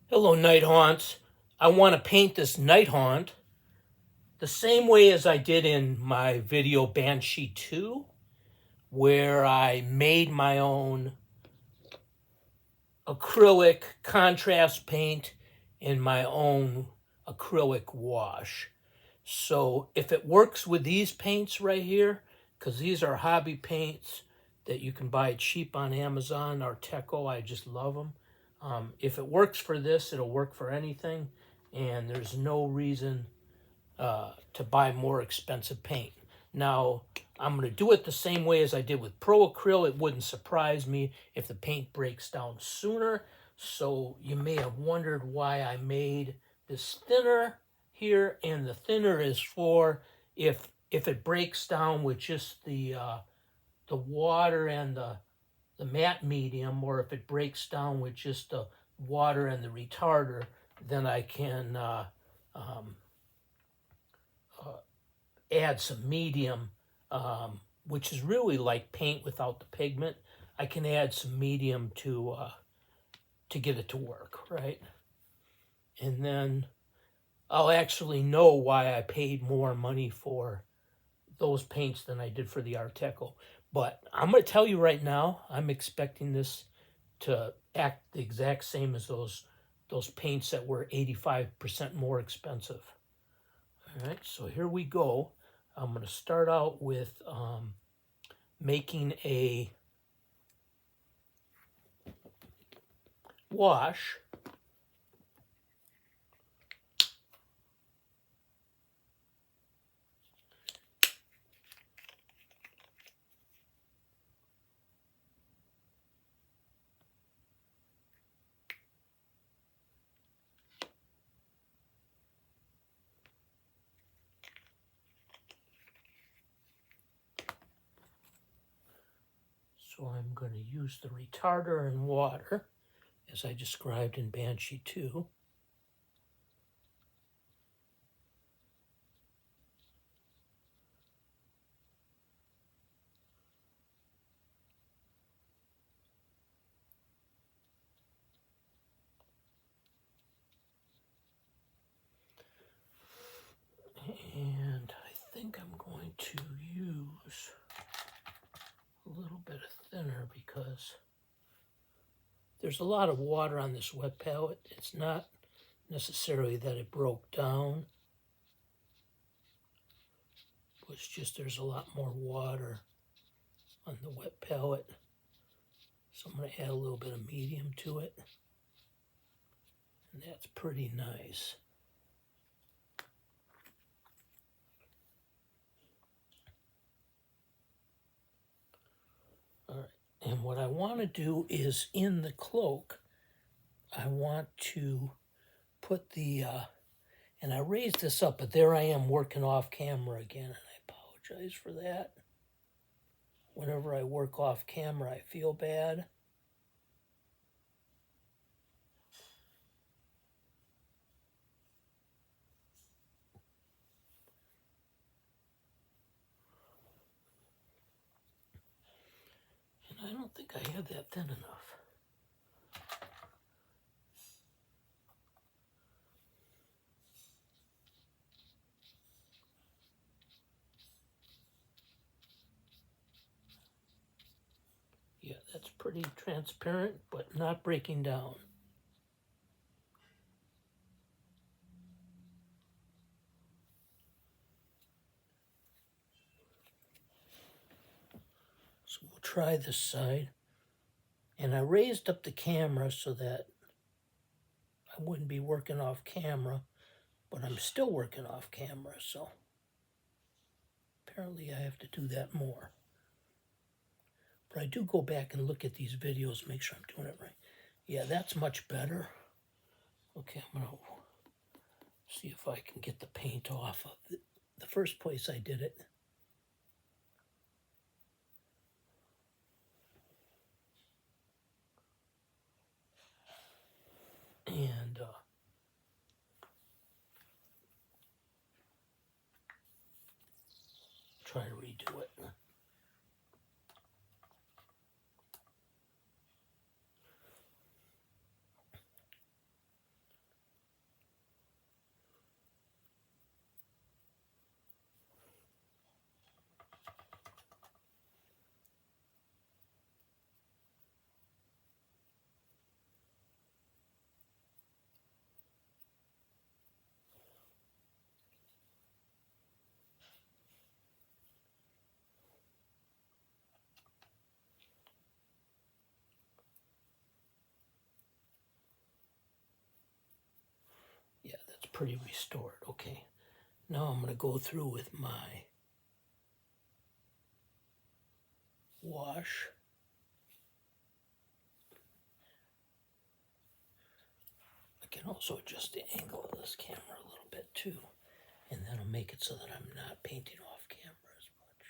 Hello, Night Haunts. I want to paint this Night Haunt the same way as I did in my video Banshee 2, where I made my own acrylic contrast paint in my own acrylic wash. So if it works with these paints right here, because these are hobby paints that you can buy cheap on Amazon, Artecho, I just love them. If it works for this, it'll work for anything, and there's no reason to buy more expensive paint. Now, I'm going to do it the same way as I did with Pro Acryl. It wouldn't surprise me if the paint breaks down sooner. So you may have wondered why I made this thinner here, and the thinner is for if it breaks down with just the water and the matte medium, or if it breaks down with just the water and the retarder, then I can add some medium, which is really like paint without the pigment. I can add some medium to get it to work, right? And then I'll actually know why I paid more money for those paints than I did for the Artecho. But I'm going to tell you right now, I'm expecting this to act the exact same as those paints that were 85% more expensive. All right, so here we go. I'm going to start out with making a wash. So I'm going to use the retarder and water, as I described in Banshee 2. And I think I'm going to use a little bit of thinner because there's a lot of water on this wet palette. It's not necessarily that it broke down. It's just there's a lot more water on the wet palette. So I'm going to add a little bit of medium to it. And that's pretty nice. All right. And what I want to do is in the cloak, I want to put the, and I raised this up, but there I am working off camera again, and I apologize for that. Whenever I work off camera, I feel bad. And I don't think I have that thin enough. Yeah, that's pretty transparent, but not breaking down. So we'll try this side. And I raised up the camera so that I wouldn't be working off camera, but I'm still working off camera, so apparently I have to do that more. But I do go back and look at these videos, make sure I'm doing it right. Yeah, that's much better. Okay, I'm going to see if I can get the paint off of the first place I did it. And try to redo it. pretty restored. Okay, now I'm going to go through with my wash. I can also adjust the angle of this camera a little bit too, and that'll make it so that I'm not painting off camera as much.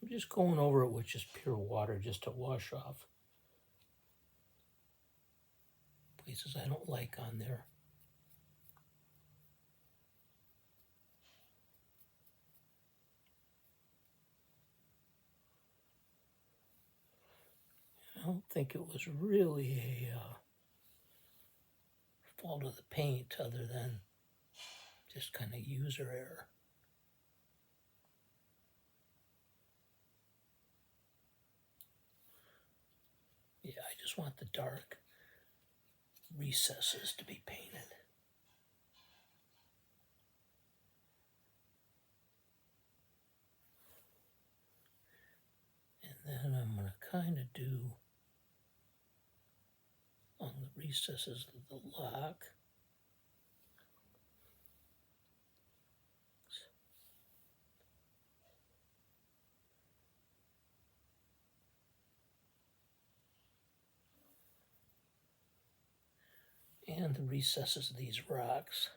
I'm just going over it with just pure water just to wash off places I don't like on there. I don't think it was really a fault of the paint other than just kind of user error. Yeah, I just want the dark recesses to be painted. And then I'm going to kind of do on the recesses of the lock. And the recesses of these rocks.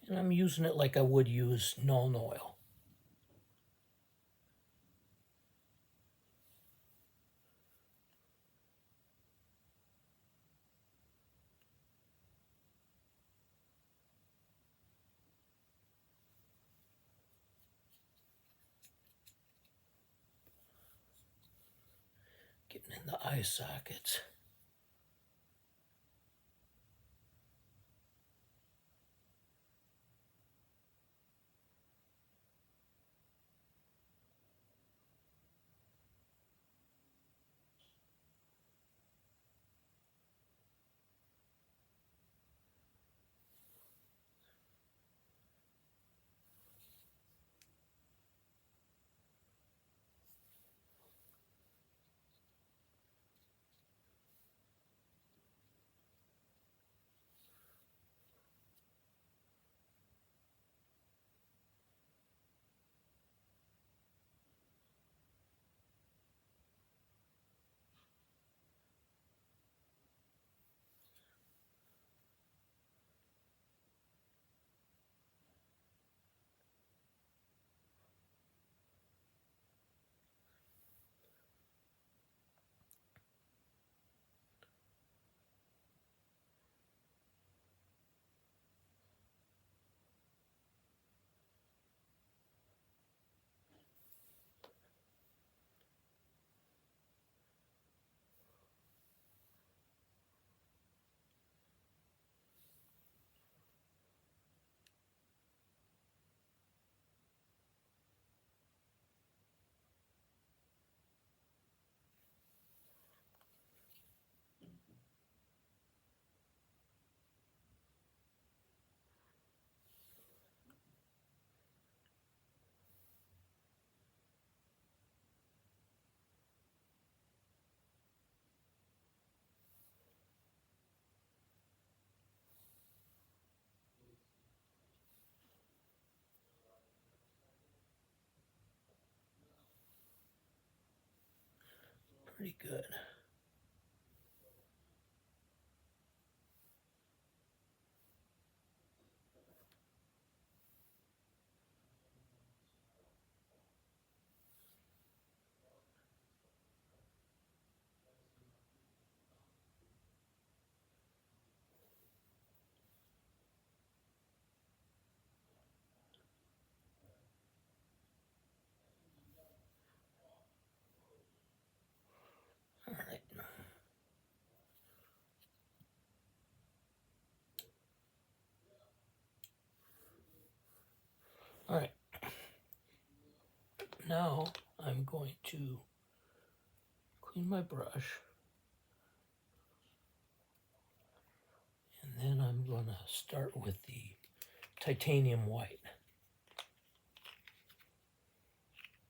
And I'm using it like I would use Nuln Oil. Getting in the eye sockets. pretty good. All right. All right. Now I'm going to clean my brush, and then I'm going to start with the titanium white.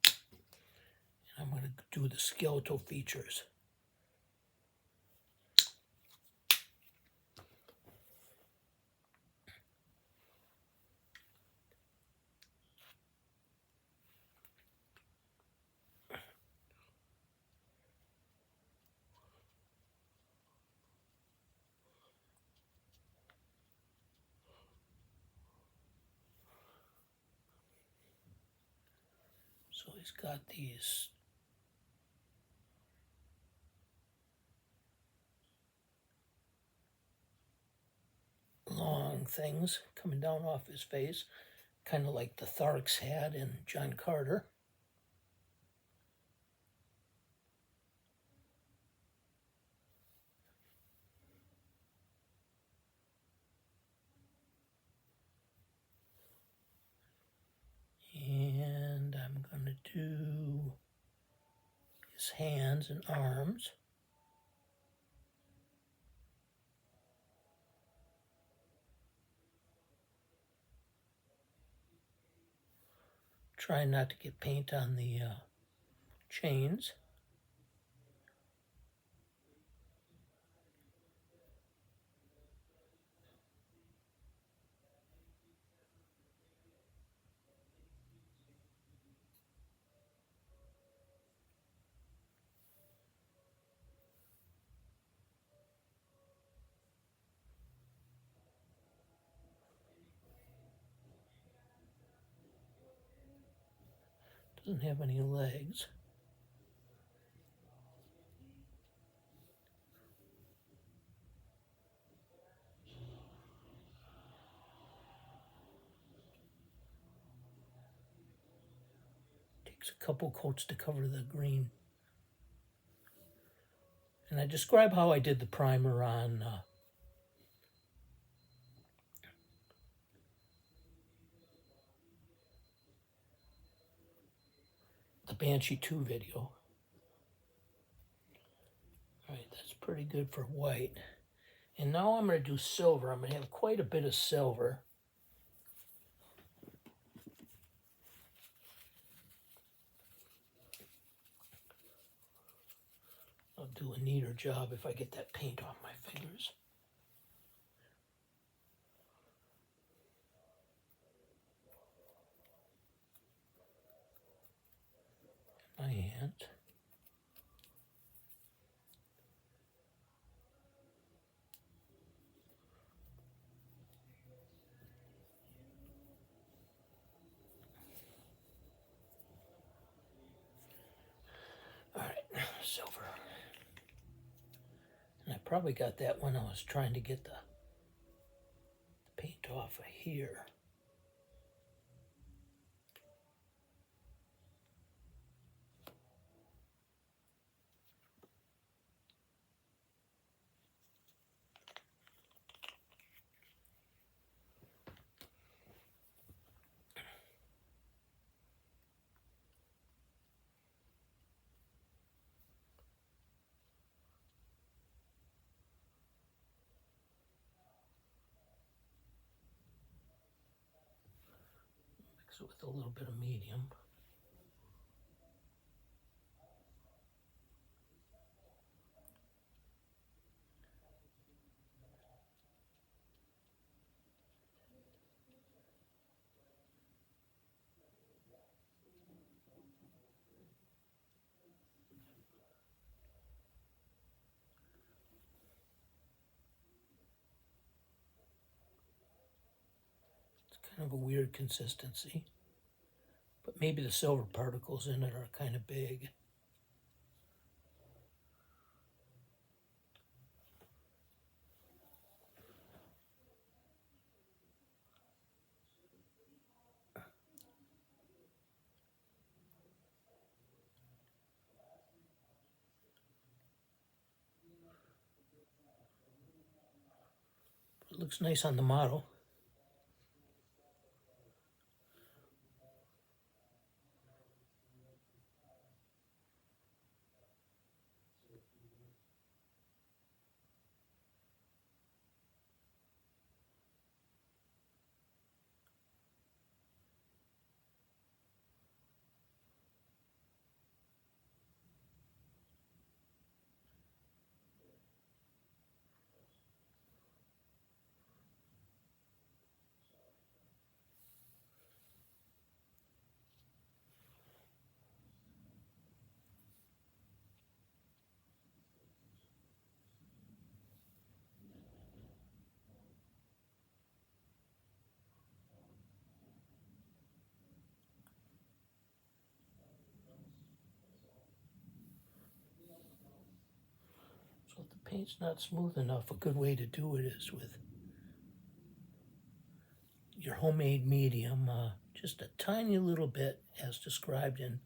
And I'm going to do the skeletal features. So he's got these long things coming down off his face, kind of like the Tharks had in John Carter. And I'm going to do his hands and arms. Try not to get paint on the chains. Doesn't have any legs. Takes a couple coats to cover the green. And I describe how I did the primer on the Banshee 2 video. All right, that's pretty good for white. And now I'm going to do silver. I'm going to have quite a bit of silver. I'll do a neater job if I get that paint off my fingers. My hand. All right, silver. And I probably got that when I was trying to get the paint off of here. Mix it with a little bit of medium. Kind of a weird consistency. But maybe the silver particles in it are kind of big. It looks nice on the model. So if the paint's not smooth enough, a good way to do it is with your homemade medium, just a tiny little bit, as described in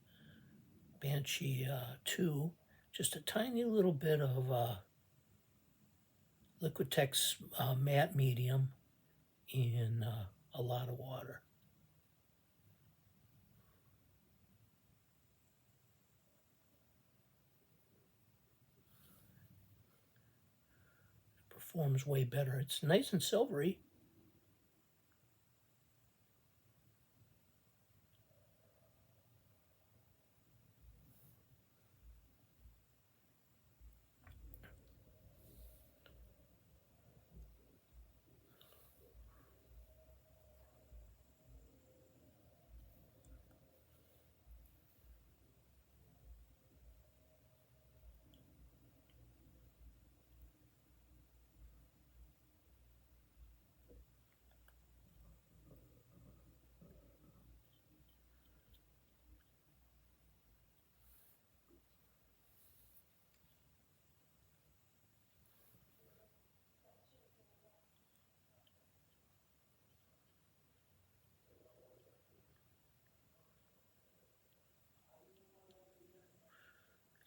Banshee 2, just a tiny little bit of Liquitex matte medium in a lot of water. It performs way better. It's nice and silvery.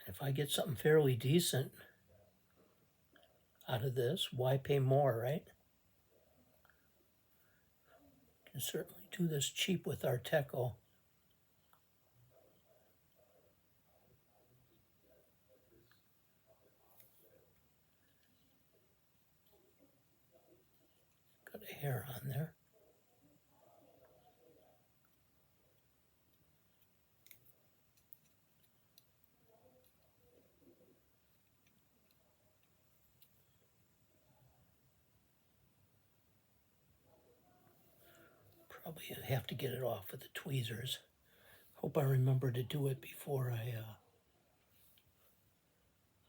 If I get something fairly decent out of this, why pay more, right? Can certainly do this cheap with Artecho. Got a hair on there. Probably have to get it off with the tweezers. Hope I remember to do it before I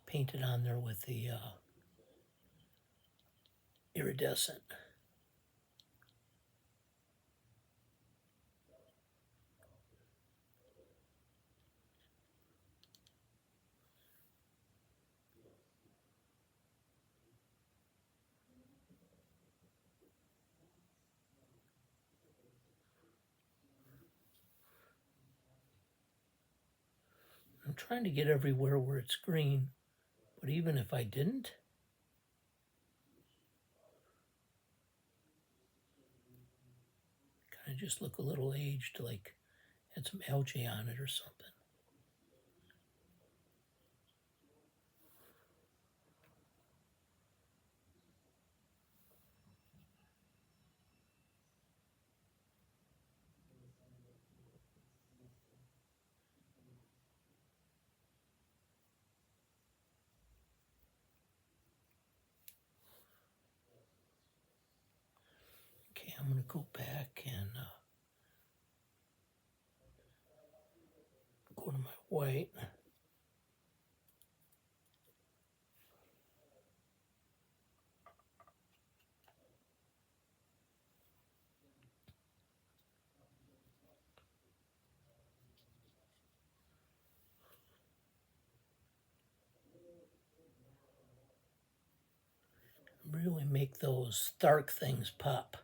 paint it on there with the iridescent. I'm trying to get everywhere where it's green, but even if I didn't, kind of just look a little aged, like had some algae on it or something. Okay, I'm going to go back and go to my white. Really make those dark things pop.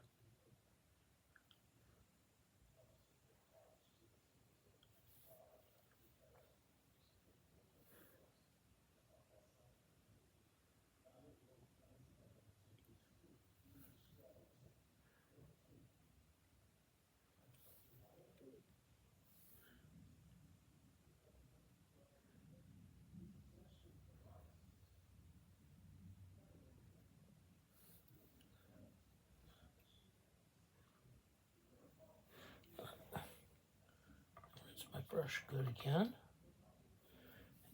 Rinse my brush good again.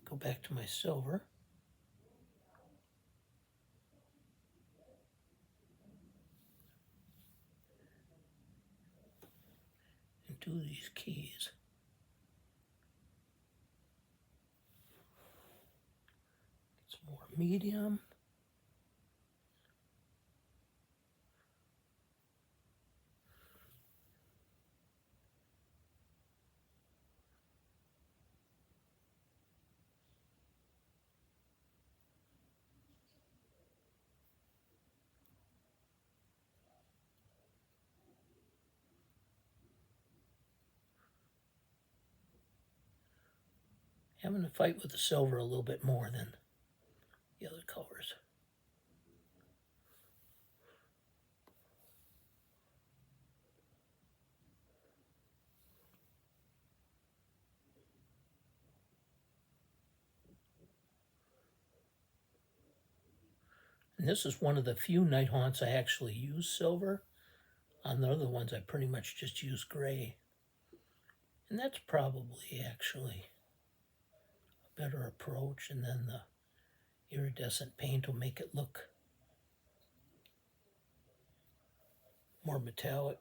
Go back to my silver. And do these keys. Get some more medium. Having to fight with the silver a little bit more than the other colors. And this is one of the few NightHaunts I actually use silver. On the other ones I pretty much just use gray. And that's probably actually a better approach, and then the iridescent paint will make it look more metallic.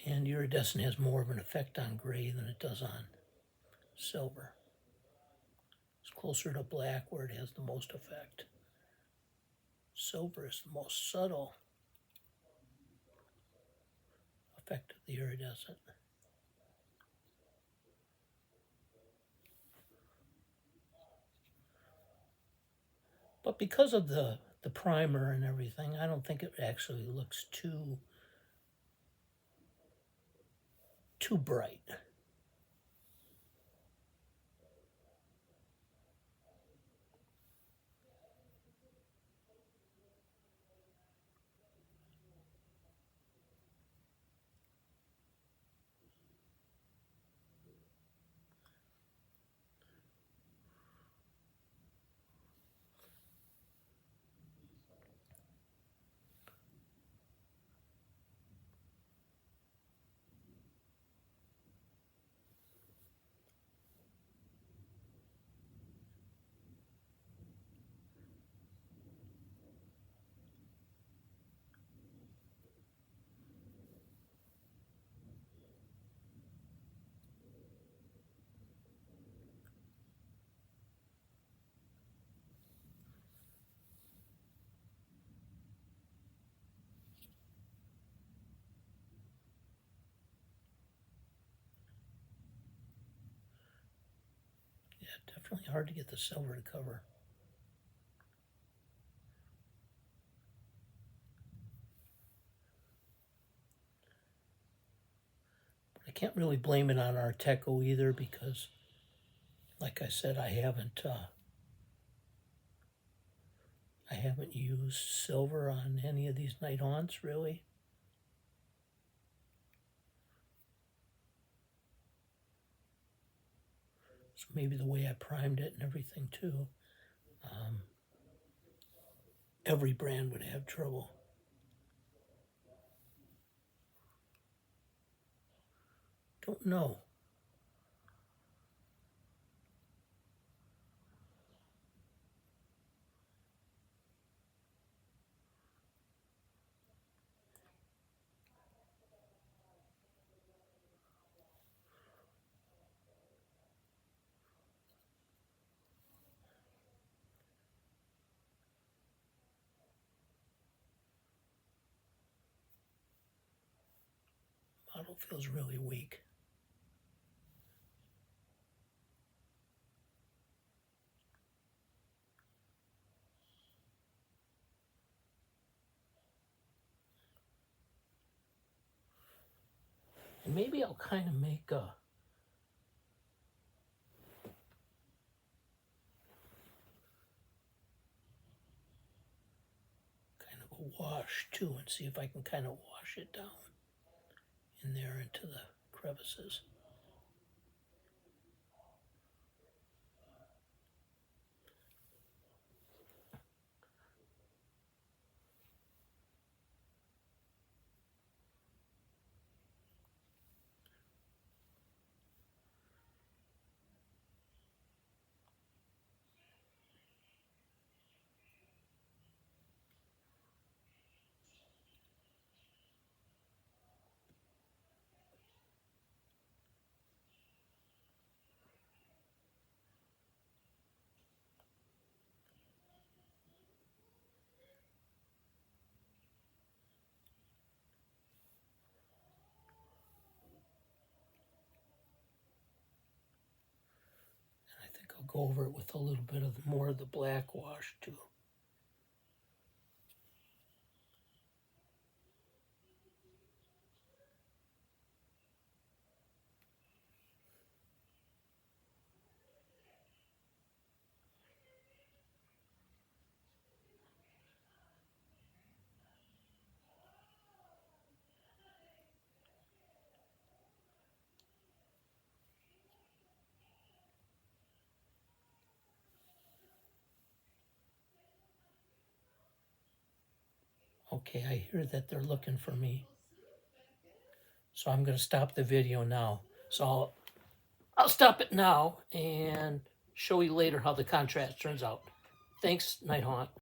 And iridescent has more of an effect on gray than it does on silver. It's closer to black where it has the most effect. Silver is the most subtle effect of the iridescent. But because of the primer and everything, I don't think it actually looks too bright. Yeah, definitely hard to get the silver to cover. But I can't really blame it on Artecho either, because, like I said, I haven't used silver on any of these NightHaunts really. So maybe the way I primed it and everything too. Every brand would have trouble. Don't know. Bottle feels really weak. And maybe I'll kind of make a wash too, and see if I can kind of wash it down in there into the crevices. I think I'll go over it with a little bit of more of the black wash too. Okay, I hear that they're looking for me. So I'm going to stop the video now. So I'll stop it now and show you later how the contrast turns out. Thanks, NightHaunt.